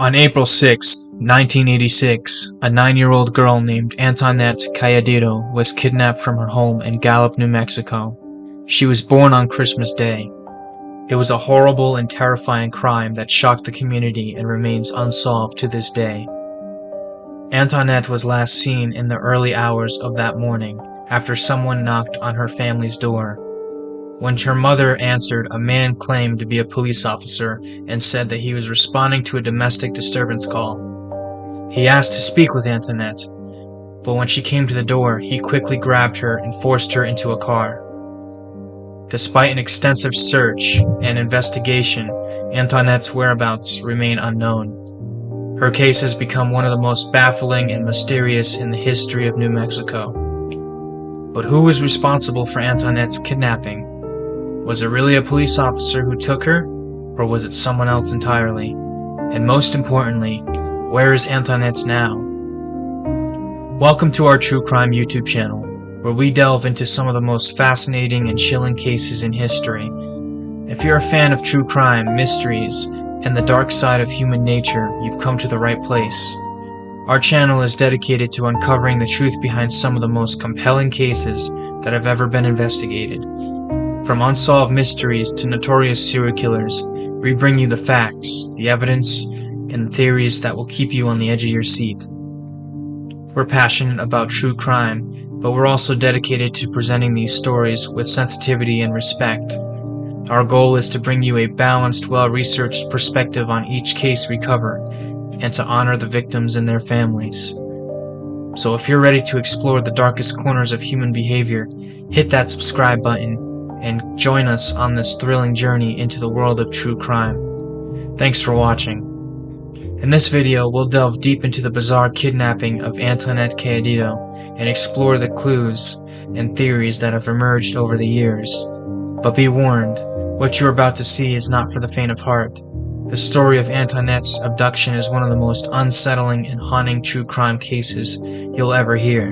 On April 6, 1986, a 9-year-old girl named Anthonette Cayedito was kidnapped from her home in Gallup, New Mexico. She was born on Christmas Day. It was a horrible and terrifying crime that shocked the community and remains unsolved to this day. Anthonette was last seen in the early hours of that morning after someone knocked on her family's door. When her mother answered, a man claimed to be a police officer and said that he was responding to a domestic disturbance call. He asked to speak with Anthonette, but when she came to the door, he quickly grabbed her and forced her into a car. Despite an extensive search and investigation, Anthonette's whereabouts remain unknown. Her case has become one of the most baffling and mysterious in the history of New Mexico. But who was responsible for Anthonette's kidnapping? Was it really a police officer who took her, or was it someone else entirely? And most importantly, where is Anthonette now? Welcome to our True Crime YouTube channel, where we delve into some of the most fascinating and chilling cases in history. If you're a fan of true crime, mysteries, and the dark side of human nature, you've come to the right place. Our channel is dedicated to uncovering the truth behind some of the most compelling cases that have ever been investigated. From unsolved mysteries to notorious serial killers, we bring you the facts, the evidence, and the theories that will keep you on the edge of your seat. We're passionate about true crime, but we're also dedicated to presenting these stories with sensitivity and respect. Our goal is to bring you a balanced, well-researched perspective on each case we cover, and to honor the victims and their families. So if you're ready to explore the darkest corners of human behavior, hit that subscribe button and join us on this thrilling journey into the world of true crime. Thanks for watching. In this video, we'll delve deep into the bizarre kidnapping of Anthonette Cayedito and explore the clues and theories that have emerged over the years. But be warned, what you're about to see is not for the faint of heart. The story of Anthonette's abduction is one of the most unsettling and haunting true crime cases you'll ever hear.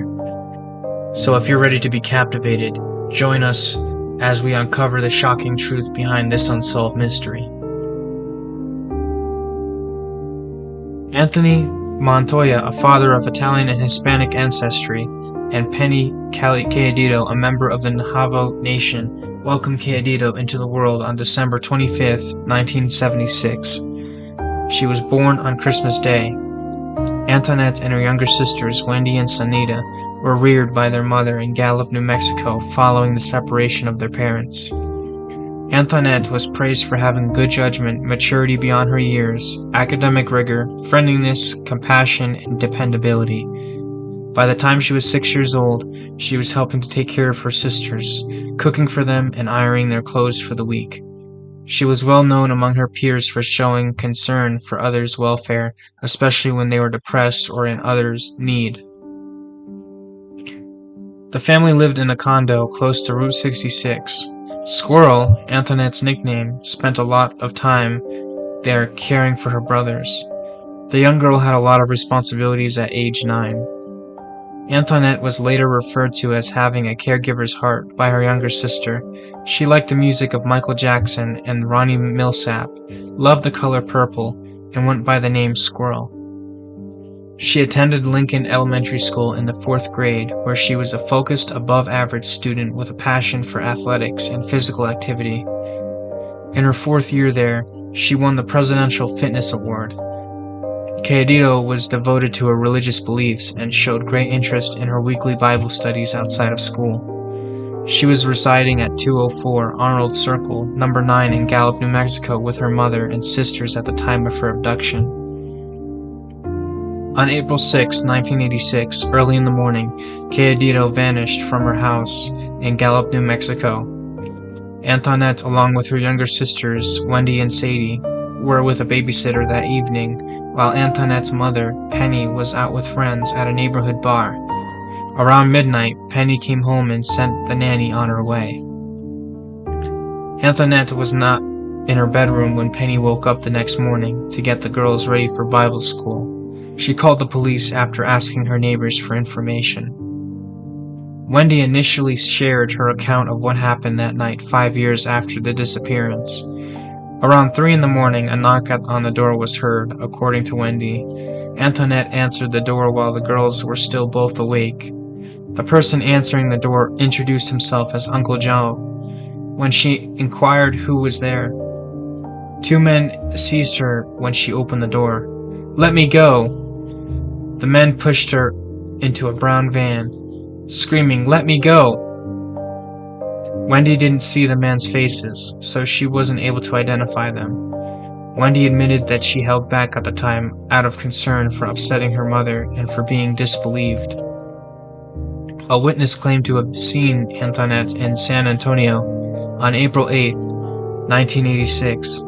So if you're ready to be captivated, join us as we uncover the shocking truth behind this unsolved mystery. Anthony Montoya, a father of Italian and Hispanic ancestry, and Penny Cayedito, a member of the Navajo Nation, welcomed Cayedito into the world on December 25, 1976. She was born on Christmas Day. Anthonette and her younger sisters, Wendy and Sanita, were reared by their mother in Gallup, New Mexico following the separation of their parents. Anthonette was praised for having good judgment, maturity beyond her years, academic rigor, friendliness, compassion, and dependability. By the time she was 6 years old, she was helping to take care of her sisters, cooking for them and ironing their clothes for the week. She was well known among her peers for showing concern for others' welfare, especially when they were depressed or in others' need. The family lived in a condo close to Route 66. Squirrel, Anthonette's nickname, spent a lot of time there caring for her brothers. The young girl had a lot of responsibilities at age 9. Anthonette was later referred to as having a caregiver's heart by her younger sister. She liked the music of Michael Jackson and Ronnie Millsap, loved the color purple, and went by the name Squirrel. She attended Lincoln Elementary School in the 4th grade, where she was a focused, above-average student with a passion for athletics and physical activity. In her 4th year there, she won the Presidential Fitness Award. Cayedito was devoted to her religious beliefs and showed great interest in her weekly Bible studies outside of school. She was residing at 204 Arnold Circle, number 9 in Gallup, New Mexico with her mother and sisters at the time of her abduction. On April 6, 1986, early in the morning, Cayedito vanished from her house in Gallup, New Mexico. Anthonette, along with her younger sisters, Wendy and Sadie, were with a babysitter that evening, while Anthonette's mother, Penny, was out with friends at a neighborhood bar. Around midnight, Penny came home and sent the nanny on her way. Anthonette was not in her bedroom when Penny woke up the next morning to get the girls ready for Bible school. She called the police after asking her neighbors for information. Wendy initially shared her account of what happened that night 5 years after the disappearance. Around 3 in the morning, a knock on the door was heard, according to Wendy. Anthonette answered the door while the girls were still both awake. The person answering the door introduced himself as Uncle Joe. When she inquired who was there, 2 men seized her when she opened the door. "Let me go!" The men pushed her into a brown van, screaming, "Let me go!" Wendy didn't see the men's faces, so she wasn't able to identify them. Wendy admitted that she held back at the time out of concern for upsetting her mother and for being disbelieved. A witness claimed to have seen Anthonette in San Antonio on April 8, 1986.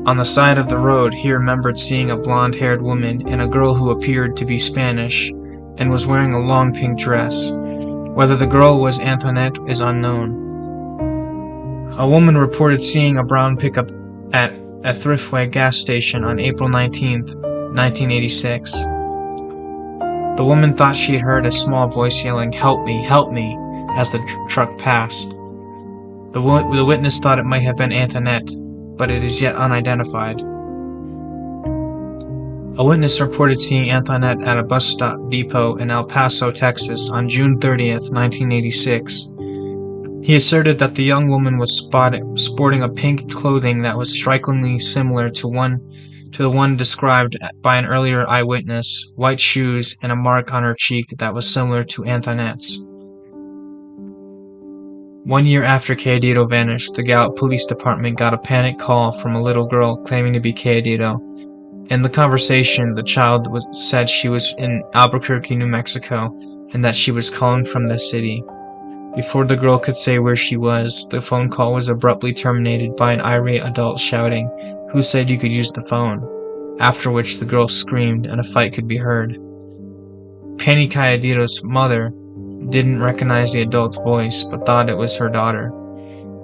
On the side of the road, he remembered seeing a blonde-haired woman and a girl who appeared to be Spanish and was wearing a long pink dress. Whether the girl was Anthonette is unknown. A woman reported seeing a brown pickup at a Thriftway gas station on April 19, 1986. The woman thought she had heard a small voice yelling, "Help me, help me," as the truck passed. The witness thought it might have been Anthonette, but it is yet unidentified. A witness reported seeing Anthonette at a bus stop depot in El Paso, Texas on June 30th, 1986. He asserted that the young woman was sporting a pink clothing that was strikingly similar to the one described by an earlier eyewitness, white shoes, and a mark on her cheek that was similar to Anthonette's. 1 year after Cayedito vanished, the Gallup Police Department got a panic call from a little girl claiming to be Cayedito. In the conversation, the child said she was in Albuquerque, New Mexico, and that she was calling from the city. Before the girl could say where she was, the phone call was abruptly terminated by an irate adult shouting, "Who said you could use the phone?" After which the girl screamed and a fight could be heard. Penny Cayedito's mother didn't recognize the adult's voice, but thought it was her daughter.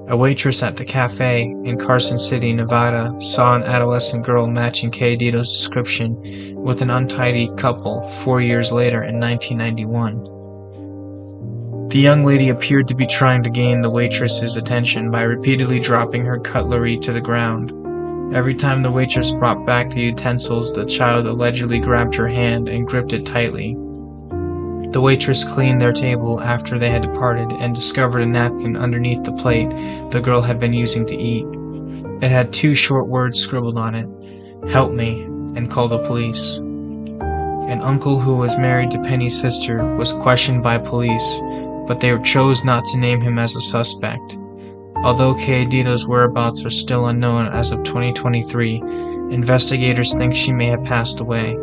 A waitress at the cafe in Carson City, Nevada, saw an adolescent girl matching Cayedito's description with an untidy couple 4 years later in 1991. The young lady appeared to be trying to gain the waitress's attention by repeatedly dropping her cutlery to the ground. Every time the waitress brought back the utensils, the child allegedly grabbed her hand and gripped it tightly. The waitress cleaned their table after they had departed and discovered a napkin underneath the plate the girl had been using to eat. It had 2 short words scribbled on it, "Help me," and "Call the police." An uncle who was married to Penny's sister was questioned by police, but they chose not to name him as a suspect. Although Cayedito's whereabouts are still unknown as of 2023, investigators think she may have passed away.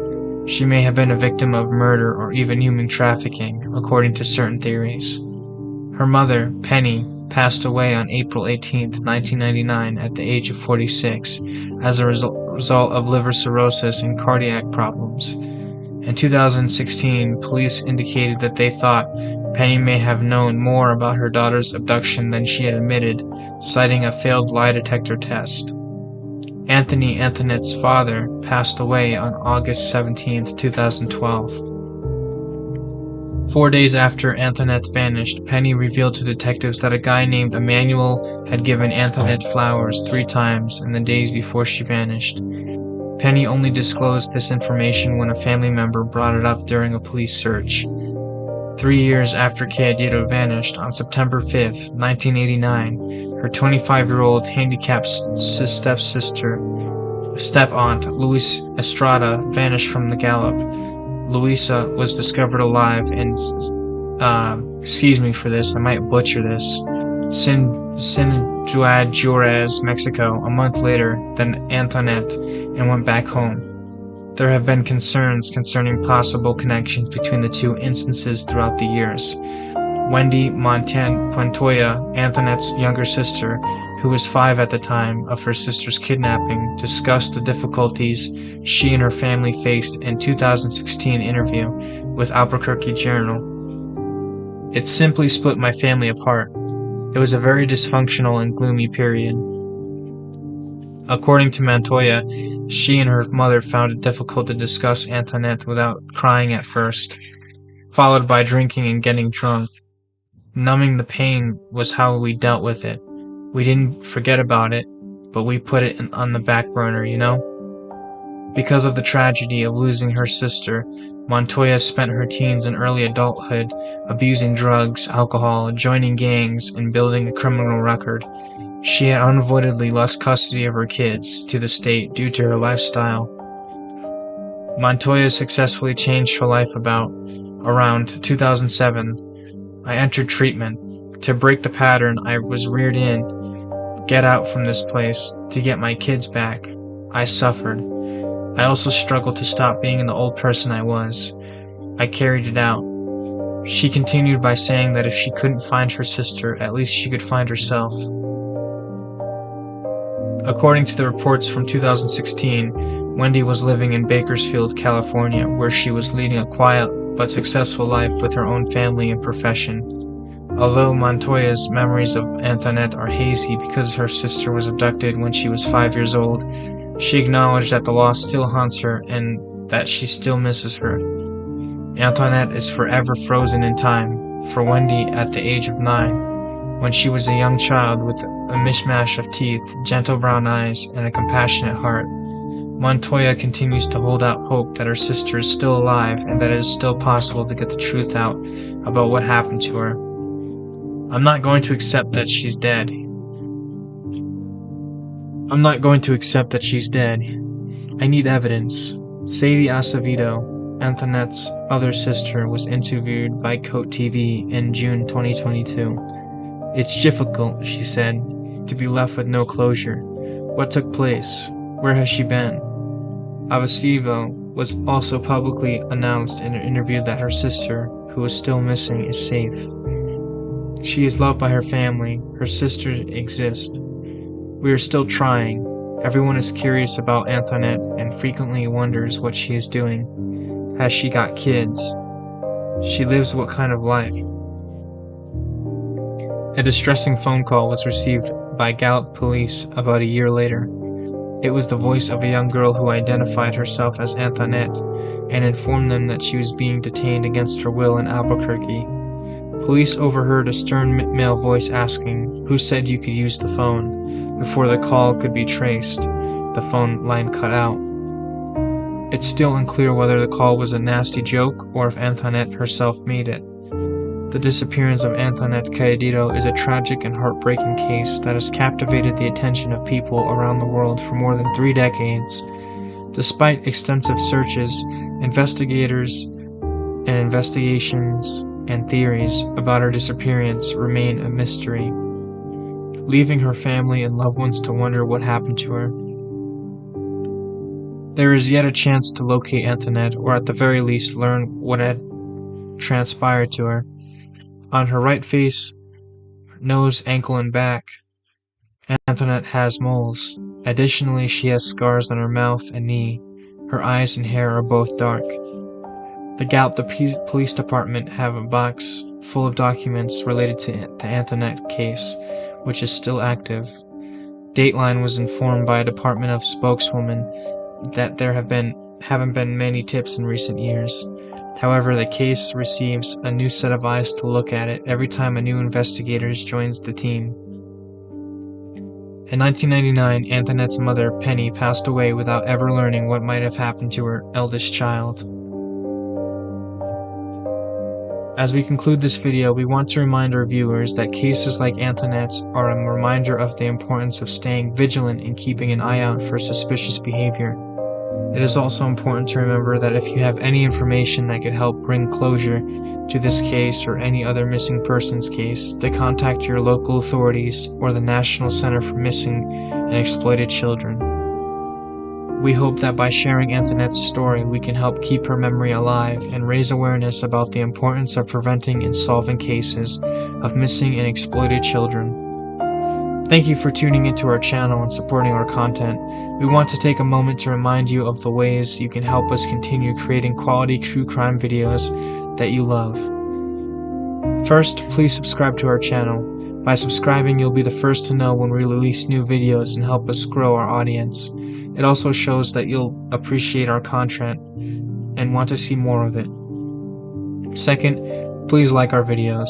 She may have been a victim of murder or even human trafficking, according to certain theories. Her mother, Penny, passed away on April 18, 1999 at the age of 46 as a result of liver cirrhosis and cardiac problems. In 2016, police indicated that they thought Penny may have known more about her daughter's abduction than she had admitted, citing a failed lie detector test. Anthonette's father passed away on August 17, 2012. 4 days after Anthonette vanished, Penny revealed to detectives that a guy named Emmanuel had given Anthonette flowers 3 times in the days before she vanished. Penny only disclosed this information when a family member brought it up during a police search. 3 years after Cayedito vanished, on September 5, 1989, her 25-year-old handicapped step-aunt, Luis Estrada, vanished from the Gallup. Luisa was discovered alive in, excuse me for this, I might butcher this, Ciudad Juarez, Mexico, a month later than Anthonette, and went back home. There have been concerns concerning possible connections between the 2 instances throughout the years. Wendy Montoya, Anthonette's younger sister, who was 5 at the time of her sister's kidnapping, discussed the difficulties she and her family faced in a 2016 interview with Albuquerque Journal. "It simply split my family apart. It was a very dysfunctional and gloomy period." According to Montoya, she and her mother found it difficult to discuss Anthonette without crying at first, followed by drinking and getting drunk. Numbing the pain was how we dealt with it. We didn't forget about it, but we put it on the back burner, you know? Because of the tragedy of losing her sister, Montoya spent her teens and early adulthood abusing drugs, alcohol, joining gangs, and building a criminal record. She had unavoidably lost custody of her kids to the state due to her lifestyle. Montoya successfully changed her life around 2007. I entered treatment. To break the pattern I was reared in, get out from this place, to get my kids back. I suffered. I also struggled to stop being the old person I was. I carried it out. She continued by saying that if she couldn't find her sister, at least she could find herself. According to the reports from 2016, Wendy was living in Bakersfield, California, where she was leading a quiet but successful life with her own family and profession. Although Montoya's memories of Anthonette are hazy because her sister was abducted when she was 5 years old, she acknowledged that the loss still haunts her and that she still misses her. Anthonette is forever frozen in time. For Wendy, at the age of 9, when she was a young child with a mishmash of teeth, gentle brown eyes, and a compassionate heart, Montoya continues to hold out hope that her sister is still alive and that it is still possible to get the truth out about what happened to her. I'm not going to accept that she's dead. I need evidence. Sadie Acevedo, Anthonette's other sister, was interviewed by Cote TV in June 2022. It's difficult, she said, to be left with no closure. What took place? Where has she been? Acevedo was also publicly announced in an interview that her sister, who is still missing, is safe. She is loved by her family. Her sisters exist. We are still trying. Everyone is curious about Anthonette and frequently wonders what she is doing. Has she got kids? She lives what kind of life? A distressing phone call was received by Gallup police about a year later. It was the voice of a young girl who identified herself as Anthonette and informed them that she was being detained against her will in Albuquerque. Police overheard a stern male voice asking, "Who said you could use the phone?" Before the call could be traced, the phone line cut out. It's still unclear whether the call was a nasty joke or if Anthonette herself made it. The disappearance of Anthonette Cayedito is a tragic and heartbreaking case that has captivated the attention of people around the world for more than 3 decades. Despite extensive searches, investigators and investigations and theories about her disappearance remain a mystery, leaving her family and loved ones to wonder what happened to her. There is yet a chance to locate Anthonette, or at the very least learn what had transpired to her. On her right face, nose, ankle, and back, Anthonette has moles. Additionally, she has scars on her mouth and knee. Her eyes and hair are both dark. The Gallup Police Department have a box full of documents related to the Anthonette case, which is still active. Dateline was informed by a Department of spokeswoman that there haven't been many tips in recent years. However, the case receives a new set of eyes to look at it every time a new investigator joins the team. In 1999, Anthonette's mother, Penny, passed away without ever learning what might have happened to her eldest child. As we conclude this video, we want to remind our viewers that cases like Anthonette's are a reminder of the importance of staying vigilant and keeping an eye out for suspicious behavior. It is also important to remember that if you have any information that could help bring closure to this case or any other missing persons case, to contact your local authorities or the National Center for Missing and Exploited Children. We hope that by sharing Anthonette's story, we can help keep her memory alive and raise awareness about the importance of preventing and solving cases of missing and exploited children. Thank you for tuning into our channel and supporting our content. We want to take a moment to remind you of the ways you can help us continue creating quality true crime videos that you love. First, please subscribe to our channel. By subscribing, you'll be the first to know when we release new videos and help us grow our audience. It also shows that you'll appreciate our content and want to see more of it. Second, please like our videos.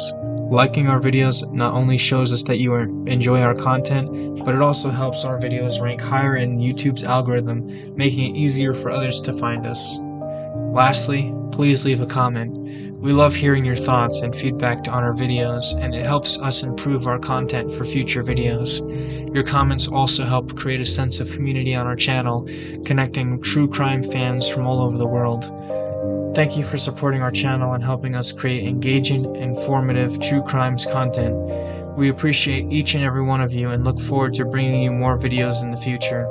Liking our videos not only shows us that you enjoy our content, but it also helps our videos rank higher in YouTube's algorithm, making it easier for others to find us. Lastly, please leave a comment. We love hearing your thoughts and feedback on our videos, and it helps us improve our content for future videos. Your comments also help create a sense of community on our channel, connecting true crime fans from all over the world. Thank you for supporting our channel and helping us create engaging, informative true crimes content. We appreciate each and every one of you and look forward to bringing you more videos in the future.